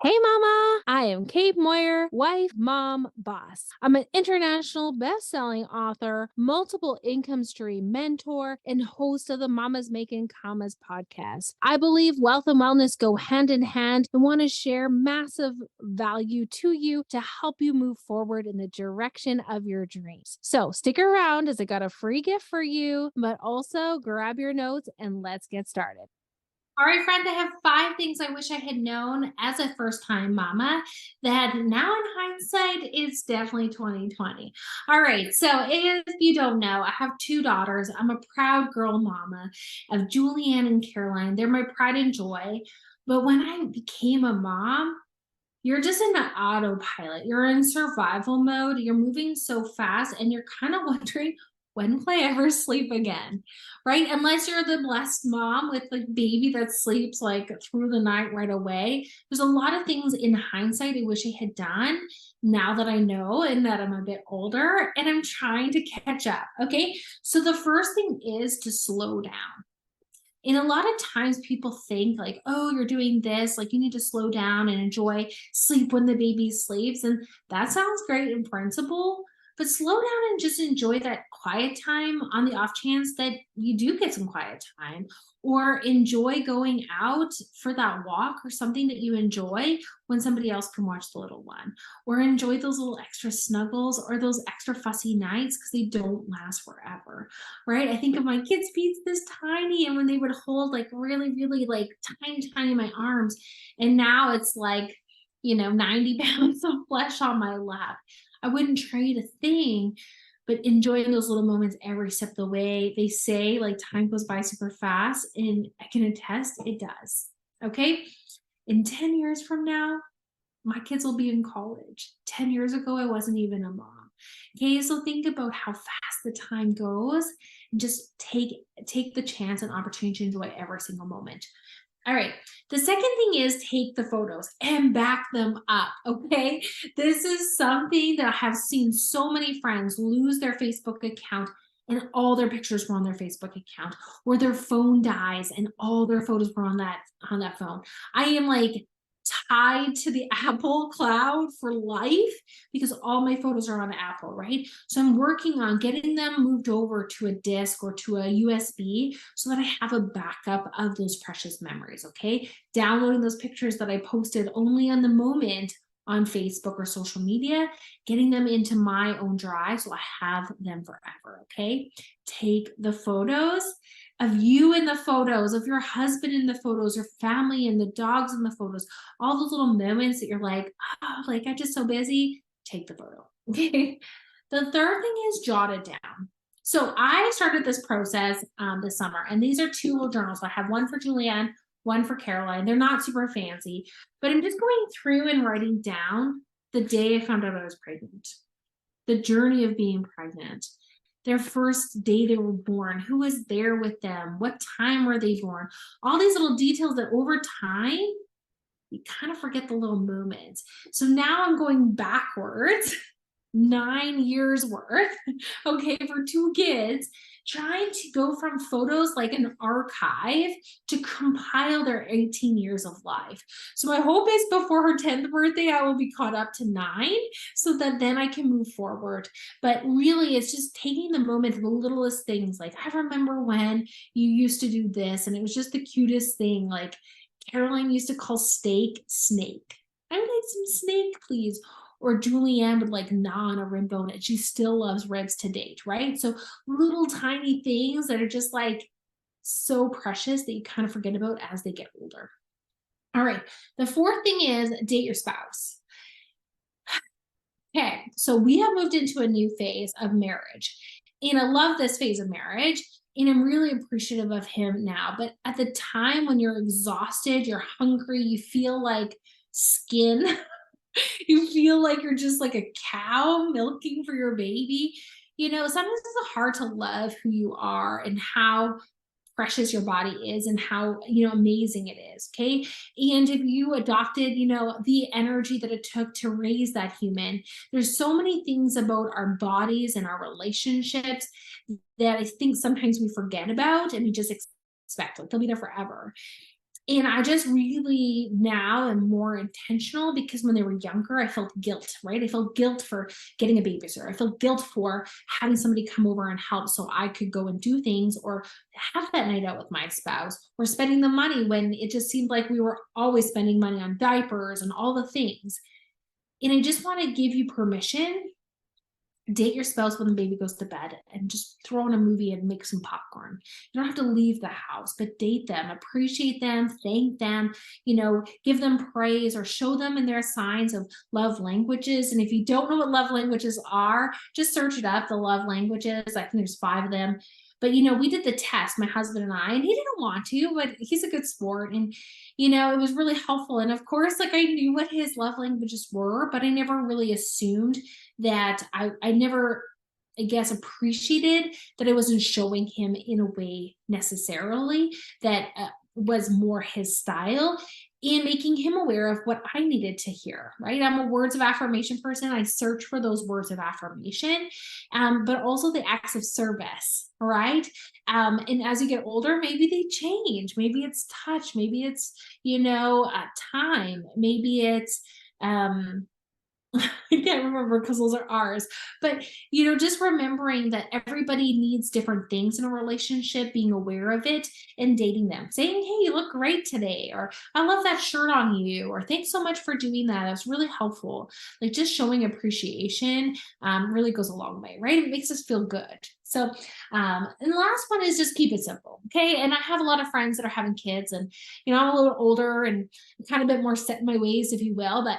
Hey mama, I am Kate Moir, wife, mom, boss. I'm an international best-selling author, multiple income stream mentor, and host of the Mamas Making Commas podcast. I believe wealth and wellness go hand in hand and want to share massive value to you to help you move forward in the direction of your dreams. So stick around as I got a free gift for you, but also grab your notes and let's get started. All right, friend, I have 5 things I wish I had known as a first time mama that now in hindsight, it's definitely 2020. All right, so if you don't know, I have 2 daughters. I'm a proud girl mama of Julianne and Caroline. They're my pride and joy. But when I became a mom, you're just in an autopilot. You're in survival mode. You're moving so fast, and you're kind of wondering, when will I ever sleep again? Right? Unless you're the blessed mom with like baby that sleeps like through the night right away. There's a lot of things in hindsight I wish I had done now that I know and that I'm a bit older and I'm trying to catch up. Okay. So the first thing is to slow down. And a lot of times people think like, oh, you're doing this, like you need to slow down and enjoy sleep when the baby sleeps. And that sounds great in principle, but slow down and just enjoy that quiet time on the off chance that you do get some quiet time, or enjoy going out for that walk or something that you enjoy when somebody else can watch the little one, or enjoy those little extra snuggles or those extra fussy nights because they don't last forever. Right? I think of my kids' feet this tiny, and when they would hold like really, really like tiny in my arms, and now it's like, 90 pounds of flesh on my lap. I wouldn't trade a thing, but enjoying those little moments every step of the way. They say like time goes by super fast, and I can attest it does. Okay. In 10 years from now, my kids will be in college. 10 years ago, I wasn't even a mom. Okay, so think about how fast the time goes and just take the chance and opportunity to enjoy every single moment. All right. The second thing is take the photos and back them up. Okay. This is something that I have seen so many friends lose their Facebook account and all their pictures were on their Facebook account, or their phone dies and all their photos were on that phone. I am like tied to the Apple cloud for life because all my photos are on Apple, right? So I'm working on getting them moved over to a disk or to a USB so that I have a backup of those precious memories, okay? Downloading those pictures that I posted only on the moment on Facebook or social media, getting them into my own drive so I have them forever, okay? Take the photos of you in the photos, of your husband in the photos, your family and the dogs in the photos, all those little moments that you're like, oh, like I'm just so busy, take the photo, okay? The third thing is jot it down. So I started this process this summer, and these are 2 little journals. I have one for Julianne, one for Caroline. They're not super fancy, but I'm just going through and writing down the day I found out I was pregnant, the journey of being pregnant, their first day they were born, who was there with them, what time were they born, all these little details that over time you kind of forget the little moments. So now I'm going backwards 9 years worth, okay, for 2 kids, trying to go from photos like an archive to compile their 18 years of life. So my hope is before her 10th birthday, I will be caught up to 9 so that then I can move forward. But really, it's just taking the moment, the littlest things. Like, I remember when you used to do this, and it was just the cutest thing. Like, Caroline used to call steak snake. I would like some snake, please. Or Julianne would like gnaw on a rib bone, and she still loves ribs to date, right? So little tiny things that are just like so precious that you kind of forget about as they get older. All right. The fourth thing is date your spouse. Okay. So we have moved into a new phase of marriage, and I love this phase of marriage. And I'm really appreciative of him now. But at the time when you're exhausted, you're hungry, you feel like skin, you feel like you're just like a cow milking for your baby. Sometimes it's hard to love who you are and how precious your body is and how amazing it is. Okay. And if you adopted the energy that it took to raise that human, there's so many things about our bodies and our relationships that I think sometimes we forget about, and we just expect like they'll be there forever. And I just really now am more intentional because when they were younger, I felt guilt, right? I felt guilt for getting a babysitter. I felt guilt for having somebody come over and help so I could go and do things or have that night out with my spouse or spending the money when it just seemed like we were always spending money on diapers and all the things. And I just want to give you permission. Date your spouse when the baby goes to bed and just throw on a movie and make some popcorn. You don't have to leave the house, but date them, appreciate them, thank them, give them praise or show them in their signs of love languages. And if you don't know what love languages are, just search it up, the love languages. I think there's 5 of them. But we did the test, my husband and I, and he didn't want to, but he's a good sport. And it was really helpful. And of course, like I knew what his love languages were, but I never really assumed that I never, I guess, appreciated that I wasn't showing him in a way necessarily that was more his style and making him aware of what I needed to hear, right? I'm a words of affirmation person. I search for those words of affirmation, but also the acts of service, right? And as you get older, maybe they change. Maybe it's touch. Maybe it's, time. Maybe it's, I can't remember because those are ours. But, just remembering that everybody needs different things in a relationship, being aware of it and dating them, saying, hey, you look great today, or I love that shirt on you, or thanks so much for doing that. That's really helpful. Like just showing appreciation really goes a long way, right? It makes us feel good. So, and the last one is just keep it simple. Okay. And I have a lot of friends that are having kids, and, I'm a little older and kind of a bit more set in my ways, if you will. But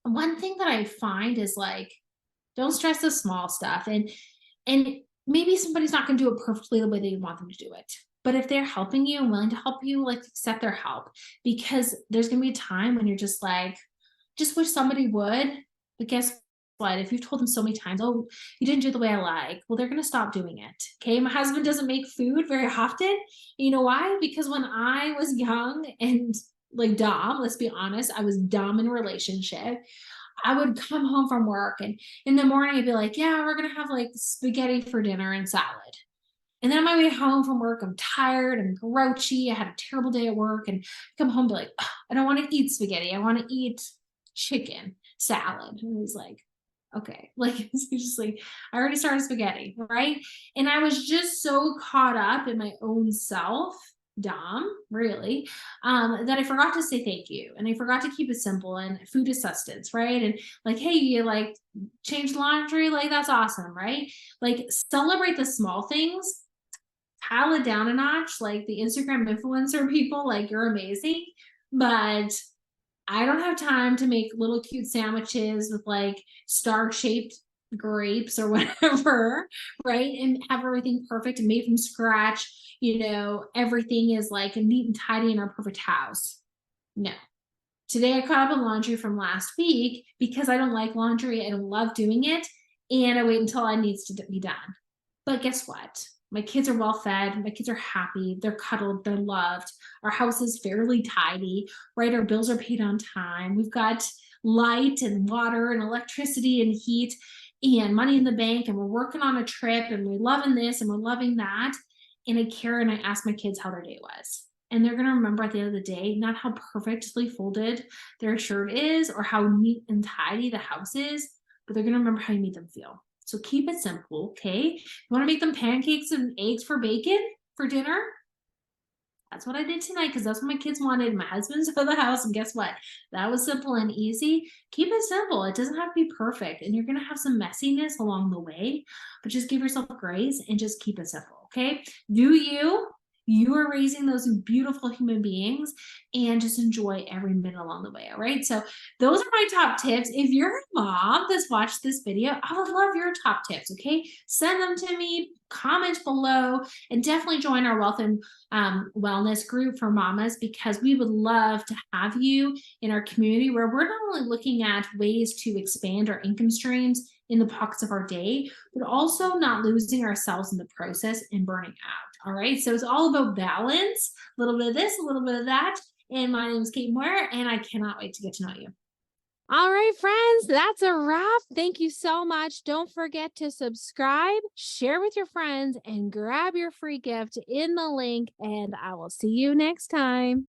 one thing that I find is like, don't stress the small stuff. And maybe somebody's not going to do it perfectly the way that you want them to do it. But if they're helping you and willing to help you, like accept their help, because there's going to be a time when you're just like, just wish somebody would. But guess what? If you've told them so many times, oh, you didn't do it the way I like, well, they're going to stop doing it. Okay. My husband doesn't make food very often. You know why? Because when I was young and like dumb, let's be honest, I was dumb in a relationship. I would come home from work and in the morning I'd be like, yeah, we're gonna have like spaghetti for dinner and salad. And then on my way home from work, I'm tired, I'm grouchy, I had a terrible day at work, and I come home and be like, I don't want to eat spaghetti. I want to eat chicken salad. And he's like, okay, like it's just like I already started spaghetti, right? And I was just so caught up in my own self, dumb, really, that I forgot to say thank you, and I forgot to keep it simple. And food is sustenance, right? And like, hey, you like change laundry, like that's awesome, right? Like celebrate the small things, dial it down a notch, like the Instagram influencer people, like you're amazing, but I don't have time to make little cute sandwiches with like star-shaped grapes or whatever, right? And have everything perfect and made from scratch. Everything is like neat and tidy in our perfect house. No. Today I caught up on laundry from last week because I don't like laundry. I don't love doing it. And I wait until it needs to be done. But guess what? My kids are well fed. My kids are happy. They're cuddled. They're loved. Our house is fairly tidy, right? Our bills are paid on time. We've got light and water and electricity and heat and money in the bank. And we're working on a trip and we're loving this and we're loving that. And I care and I ask my kids how their day was. And they're going to remember at the end of the day, not how perfectly folded their shirt is or how neat and tidy the house is, but they're going to remember how you made them feel. So keep it simple, okay? You want to make them pancakes and eggs for bacon for dinner? That's what I did tonight because that's what my kids wanted. My husband's out of the house, and guess what? That was simple and easy. Keep it simple. It doesn't have to be perfect, and you're going to have some messiness along the way, but just give yourself grace and just keep it simple, okay? Do you. You are raising those beautiful human beings, and just enjoy every minute along the way. All right. So those are my top tips. If you're a mom that's watched this video, I would love your top tips. Okay. Send them to me, comment below, and definitely join our wealth and wellness group for mamas, because we would love to have you in our community where we're not only looking at ways to expand our income streams in the pockets of our day, but also not losing ourselves in the process and burning out. All right. So it's all about balance, a little bit of this, a little bit of that. And my name is Kate Moir, and I cannot wait to get to know you. All right, friends, that's a wrap. Thank you so much. Don't forget to subscribe, share with your friends, and grab your free gift in the link. And I will see you next time.